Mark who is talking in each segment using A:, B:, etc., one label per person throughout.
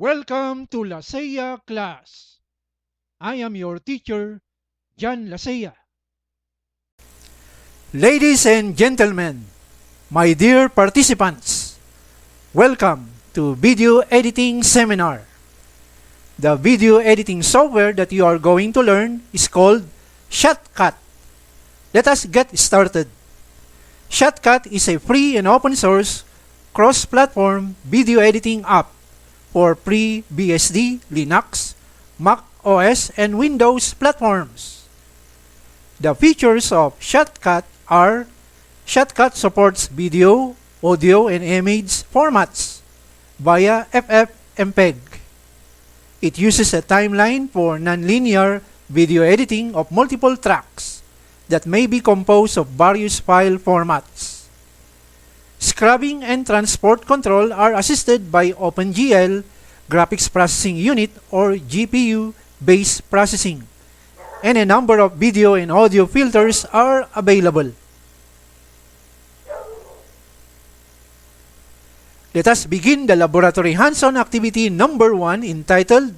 A: Welcome to Lasea class. I am your teacher, Jan Lasea.
B: Ladies and gentlemen, my dear participants, welcome to Video Editing Seminar. The video editing software that you are going to learn is called Shotcut. Let us get started. Shotcut is a free and open source cross-platform video editing app for pre-BSD, Linux, Mac OS, and Windows platforms. The features of Shotcut are: Shotcut supports video, audio, and image formats via FFmpeg. It uses a timeline for nonlinear video editing of multiple tracks that may be composed of various file formats. Scrubbing and transport control are assisted by OpenGL, Graphics Processing Unit, or GPU-based processing, and a number of video and audio filters are available. Let us begin the laboratory hands-on activity number 1 entitled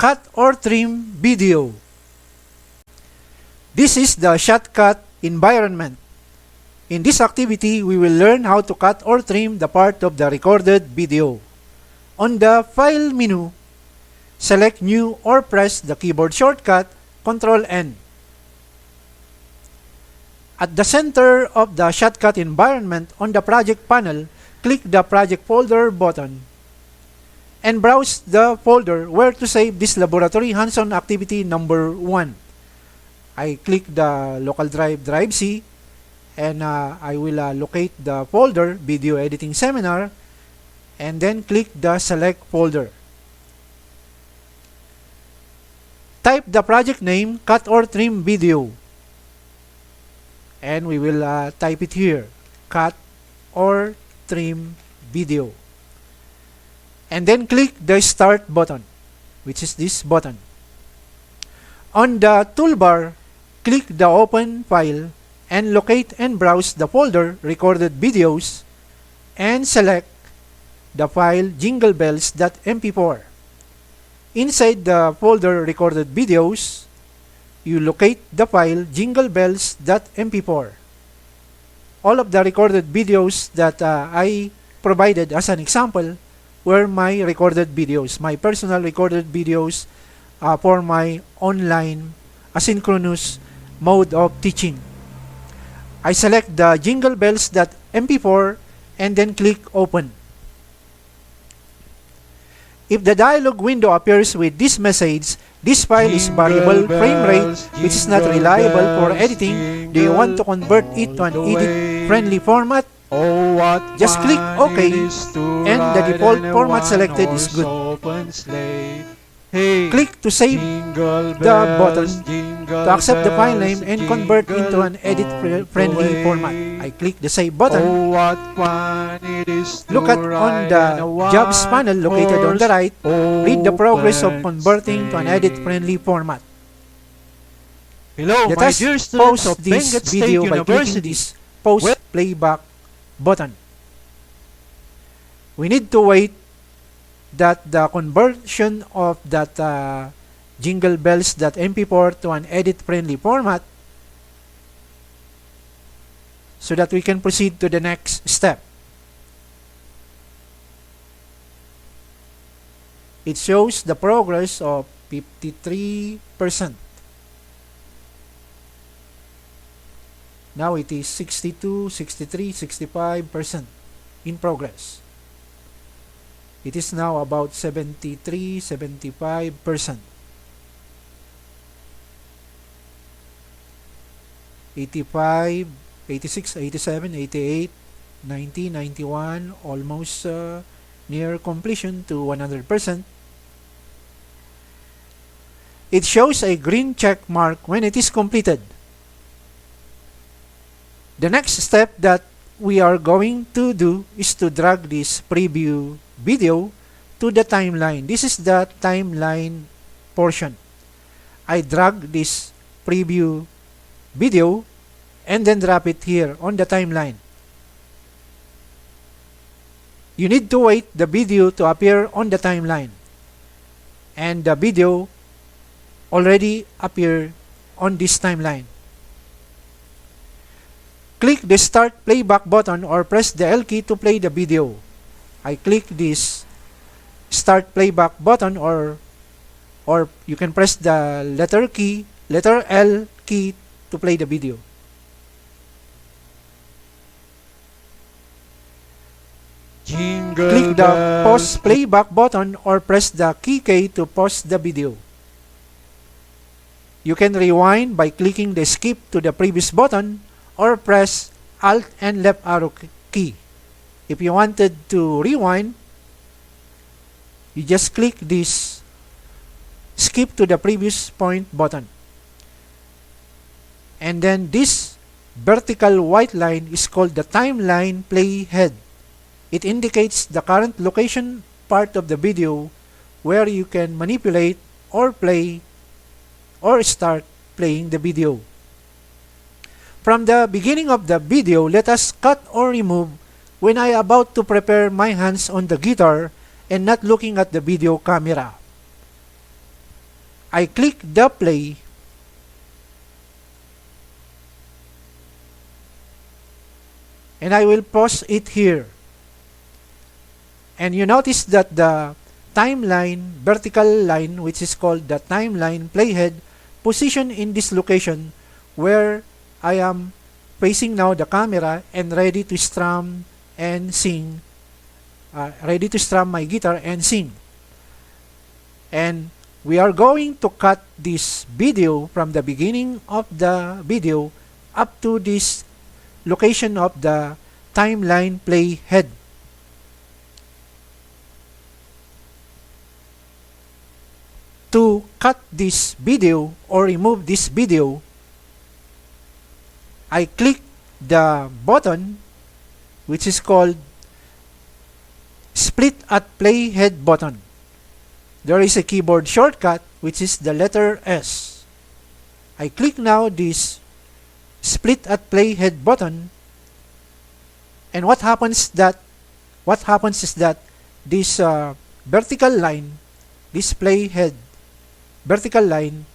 B: Cut or Trim Video. This is the Shotcut environment. In this activity, we will learn how to cut or trim the part of the recorded video. On the File menu, select New or press the keyboard shortcut Ctrl-N. At the center of the Shotcut environment on the project panel, click the Project Folder button and browse the folder where to save this laboratory hands-on activity number 1. I click the local drive, drive C, and I will locate the folder Video Editing Seminar, and then click the Select Folder. Type the project name Cut or Trim Video, and we will type it here, Cut or Trim Video, and then click the Start button, which is this button. On the toolbar, click the Open File and locate and browse the folder Recorded Videos and select the file jinglebells.mp4. Inside the folder Recorded Videos, you locate the file jinglebells.mp4. All of the recorded videos that I provided as an example were my recorded videos, my personal recorded videos for my online asynchronous mode of teaching. I select the jinglebells.mp4 and then click Open. If the dialog window appears with this message, this file is variable frame rate which is not reliable for editing. Do you want to convert it to an edit-friendly format? Just click OK and the default format selected is good. Click to save the button to accept the file name and convert into an edit-friendly format. I click the Save button. Look at on the Jobs panel located on the right. Read the progress of converting to an edit-friendly format.
A: Hello,
B: Let
A: my
B: us
A: dear students
B: pause
A: of
B: this
A: Benguet State
B: video by clicking
A: University.
B: this Pause Playback button. We need to wait that the conversion of that jinglebells.mp4 to an edit-friendly format so that we can proceed to the next step. It shows the progress of 53%. Now it is 62, 63, 65% in progress. It is now about 73, 75%. 85, 86, 87, 88, 90, 91, almost near completion to 100%. It shows a green check mark when it is completed. The next step that we are going to do is to drag this preview video to the timeline. This is the timeline portion. I drag this preview video and then drop it here on the timeline. You need to wait the video to appear on the timeline. and the video already appear on this timeline. Click the Start Playback button or press the L key to play the video. I click this Start Playback button or you can press the letter L key to play the video.
A: Jingle
B: Click the
A: bells.
B: Pause Playback button or press the key to pause the video. You can rewind by clicking the skip to the previous button or press Alt and left arrow key. If you wanted to rewind, you just click this skip to the previous point button. And then this vertical white line is called the timeline playhead. It indicates the current location part of the video where you can manipulate or play or start playing the video. From the beginning of the video, let us cut or remove when I about to prepare my hands on the guitar and not looking at the video camera. I click the play and I will pause it here. And you notice that the timeline, vertical line, which is called the timeline playhead, positioned in this location where I am facing now the camera and ready to strum and sing, ready to strum my guitar and sing. And we are going to cut this video from the beginning of the video up to this location of the timeline playhead. To cut this video or remove this video, I click the button which is called Split at Playhead button. There is a keyboard shortcut which is the letter S. I click now this Split at Playhead button, and what happens is that this vertical line, this playhead vertical line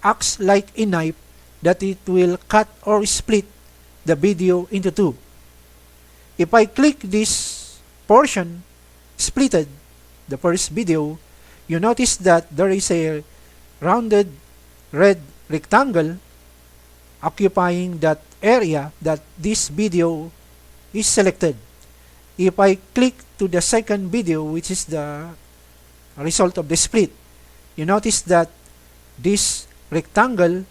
B: acts like a knife that it will cut or split the video into two. If I click this portion, splitted, the first video, you notice that there is a rounded red rectangle occupying that area that this video is selected. If I click to the second video, which is the result of the split, you notice that this rectangle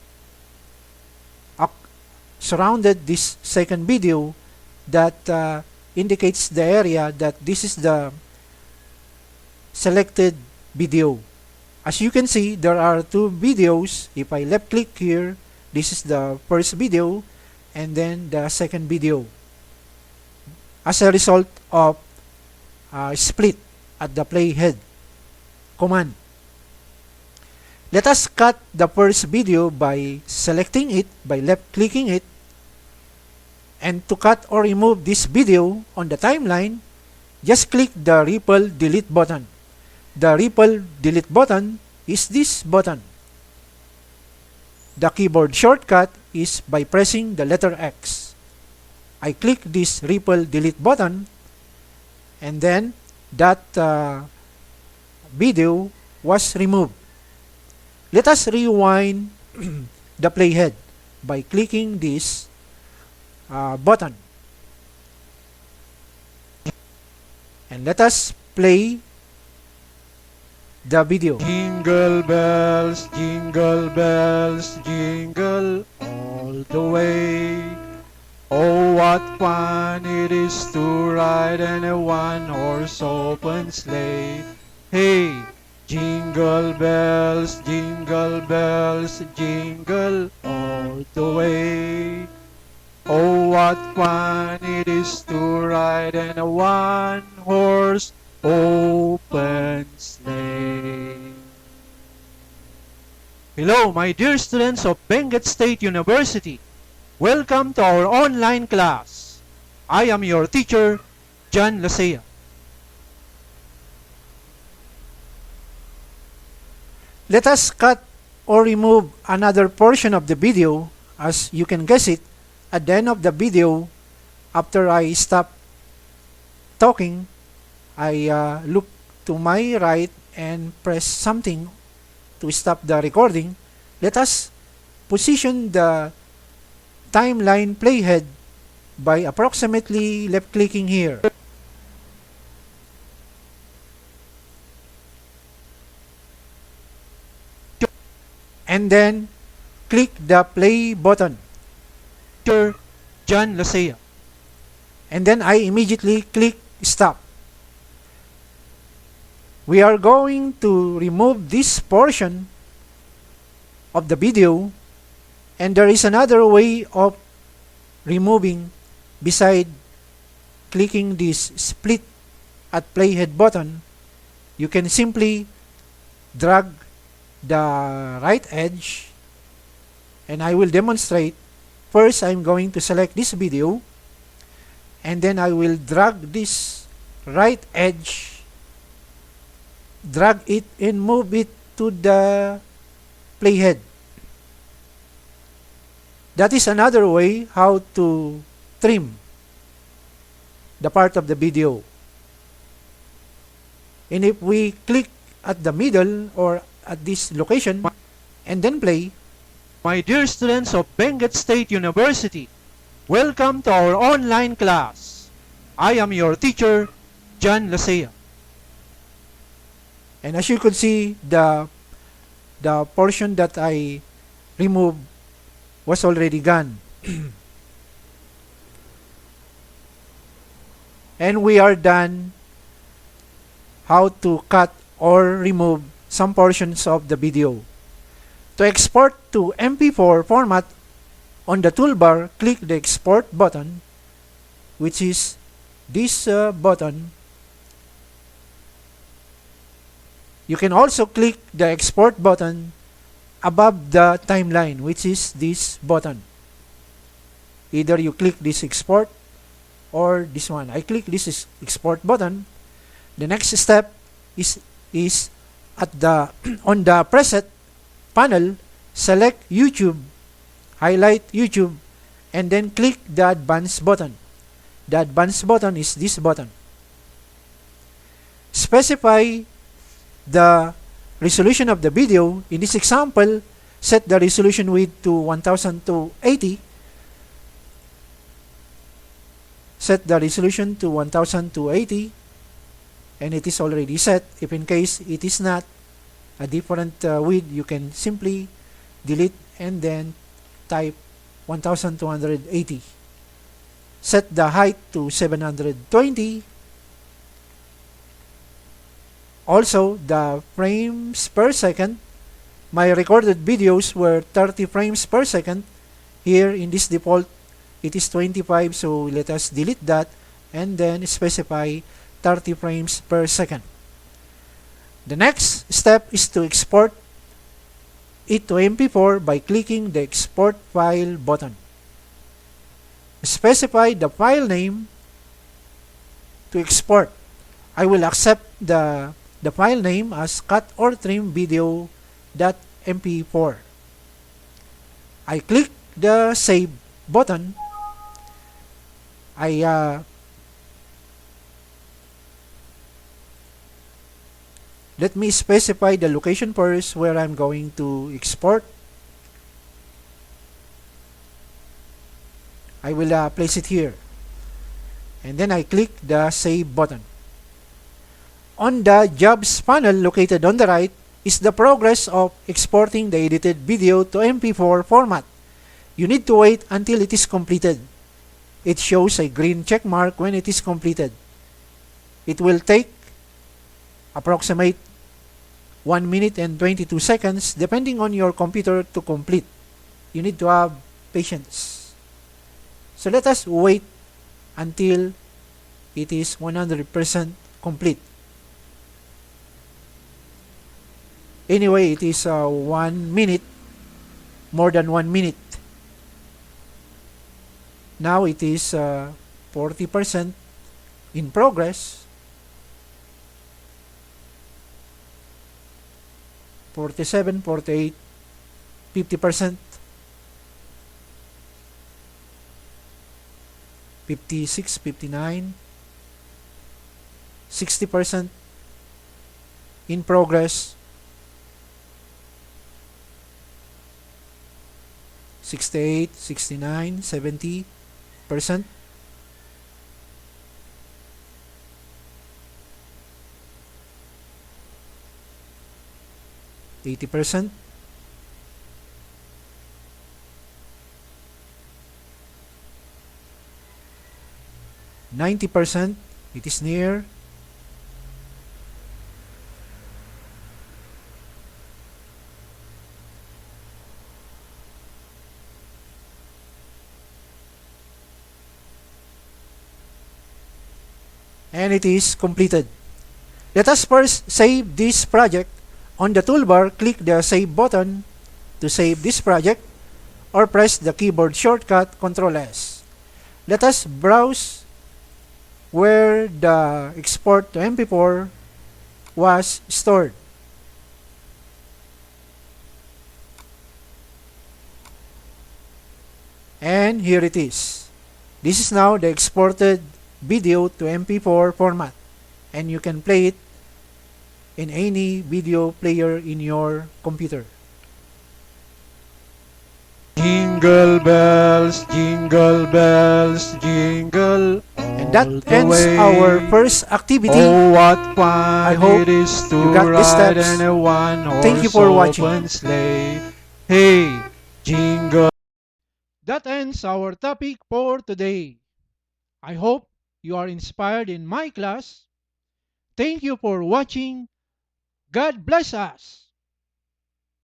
B: surrounded this second video that indicates the area that this is the selected video. As you can see, there are two videos. If I left click here, this is the first video and then the second video as a result of split at the playhead command. Let us cut the first video by selecting it, by left clicking it. And to cut or remove this video on the timeline, just click the Ripple Delete button. The Ripple Delete button is this button. The keyboard shortcut is by pressing the letter X. I click this Ripple Delete button, and then that video was removed. Let us rewind the playhead by clicking this button. And let us play the video.
A: Jingle bells, jingle all the way. Oh, what fun it is to ride in a one-horse open sleigh. Hey, jingle bells, jingle all the way. Oh, what fun it is to ride in a one-horse open sleigh. Hello, my dear students of Benguet State University. Welcome to our online class. I am your teacher, John Lasea.
B: Let us cut or remove another portion of the video. As you can guess it, at the end of the video, after I stop talking, I look to my right and press something to stop the recording. Let us position the timeline playhead by approximately left clicking here. And then click the play button.
A: Teacher John Lasea.
B: And then I immediately click stop. We are going to remove this portion of the video, and there is another way of removing beside clicking this split at playhead button. You can simply drag the right edge, and I will demonstrate. First, I'm going to select this video, and then I will drag this right edge, drag it and move it to the playhead. That is another way how to trim the part of the video. And if we click at the middle or at this location and then play.
A: My dear students of Benguet State University, welcome to our online class. I am your teacher, John Lasea.
B: And as you could see, the portion that I removed was already gone. And we are done how to cut or remove some portions of the video. To export to MP4 format, on the toolbar, click the export button, which is this button. You can also click the export button above the timeline, which is this button. Either you click this export or this one. I click this export button. The next step is at the on the preset panel, select YouTube, highlight YouTube, and then click the advance button. The advance button is this button. Specify the resolution of the video. In this example, set the resolution width to 1280. Set the resolution to 1280, and it is already set. If in case it is not a different width, you can simply delete and then type 1280. Set the height to 720. Also, the frames per second. My recorded videos were 30 frames per second. Here in this default, it is 25, so let us delete that and then specify 30 frames per second. The next step is to export it to MP4 by clicking the export file button. Specify the file name to export. I will accept the file name as cut or trim video.mp4. I click the save button. Let me specify the location first where I'm going to export. I will place it here. And then I click the save button. On the jobs panel located on the right is the progress of exporting the edited video to MP4 format. You need to wait until it is completed. It shows a green check mark when it is completed. It will take approximate 1 minute and 22 seconds depending on your computer to complete. You need to have patience. So let us wait until it is 100% complete. Anyway, it is 1 minute, more than 1 minute. Now it is 40% in progress. 47, 48, 50%, 56, 59, 60%, in progress, 68, 69, 70%, 80%, 90%, it is near, 90%, and it is completed. Let us first save this project. On the toolbar, click the Save button to save this project, or press the keyboard shortcut Ctrl+S. Let us browse where the export to MP4 was stored. And here it is. This is now the exported video to MP4 format, and you can play it in any video player in your computer.
A: Jingle bells, jingle bells, jingle
B: And that
A: all the
B: ends
A: way.
B: our first activity.
A: Oh, what fun
B: I hope
A: it is to
B: you got the
A: ride
B: steps.
A: in a one-horse
B: Thank you for watching.
A: open sleigh. Hey, jingle. That ends our topic for today. I hope you are inspired in my class. Thank you for watching. God bless us.